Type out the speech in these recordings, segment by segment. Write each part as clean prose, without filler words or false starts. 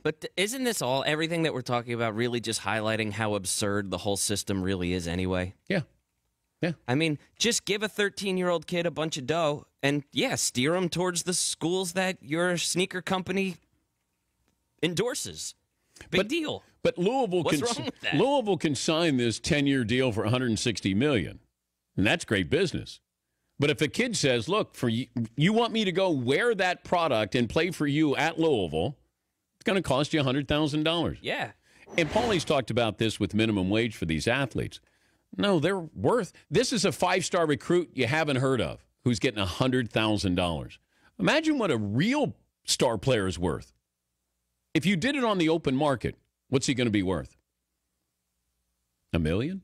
But isn't this all, everything that we're talking about, really just highlighting how absurd the whole system really is anyway? Yeah. Yeah. I mean, just give a 13-year-old kid a bunch of dough and, yeah, steer them towards the schools that your sneaker company endorses. Big deal. But Louisville What's wrong with that? Louisville can sign this 10-year deal for $160 million, and that's great business. But if a kid says, look, for you want me to go wear that product and play for you at Louisville, it's going to cost you $100,000. Yeah. And Paulie's talked about this with minimum wage for these athletes. No, they're worth. This is a 5-star recruit you haven't heard of who's getting $100,000. Imagine what a real star player is worth. If you did it on the open market, what's he going to be worth? $1 million?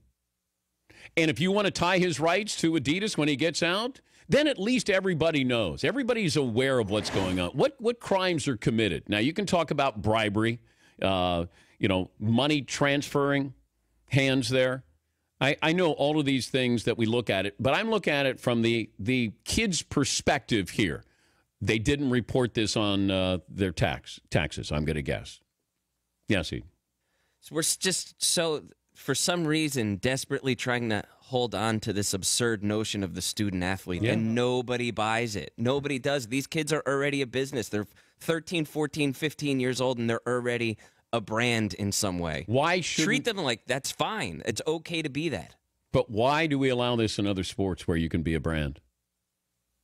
And if you want to tie his rights to Adidas when he gets out, then at least everybody knows. Everybody's aware of what's going on. What crimes are committed? Now, you can talk about bribery, money transferring hands there. I know all of these things that we look at it, but I'm looking at it from the kid's perspective here. They didn't report this on their taxes, I'm going to guess. Yes, Ed. So we're just so, for some reason, desperately trying to hold on to this absurd notion of the student athlete, and nobody buys it. Nobody does. These kids are already a business. They're 13, 14, 15 years old, and they're already a brand in some way. Why should treat them like that's fine? It's okay to be that. But why do we allow this in other sports where you can be a brand?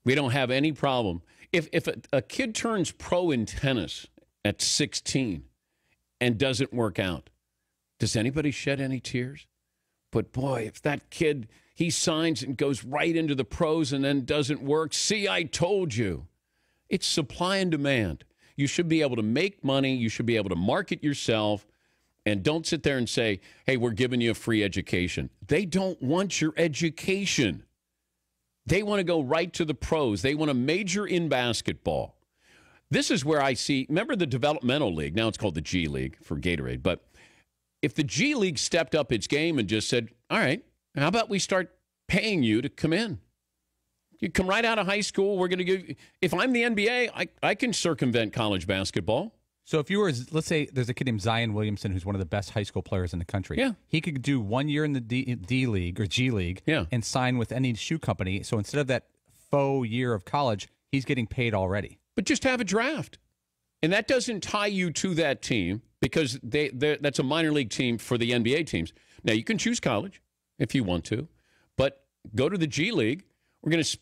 We don't have any problem. If a kid turns pro in tennis at 16 and doesn't work out, does anybody shed any tears? But boy, if that kid, he signs and goes right into the pros and then doesn't work, see, I told you. It's supply and demand. You should be able to make money. You should be able to market yourself. And don't sit there and say, hey, we're giving you a free education. They don't want your education. They want to go right to the pros. They want to major in basketball. This is where I see, remember the developmental league? Now it's called the G League for Gatorade. But if the G League stepped up its game and just said, all right, how about we start paying you to come in? You come right out of high school. We're going to give, if I'm the NBA, I can circumvent college basketball. So if you were, let's say there's a kid named Zion Williamson who's one of the best high school players in the country. Yeah. He could do 1 year in the D League or G League and sign with any shoe company. So instead of that faux year of college, he's getting paid already. But just have a draft. And that doesn't tie you to that team because that's a minor league team for the NBA teams. Now, you can choose college if you want to, but go to the G League.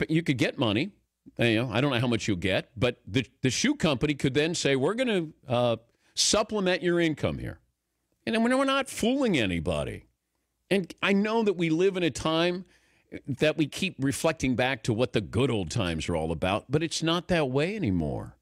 You could get money. I don't know how much you'll get, but the shoe company could then say, we're going to supplement your income here. And we're not fooling anybody. And I know that we live in a time that we keep reflecting back to what the good old times are all about, but it's not that way anymore.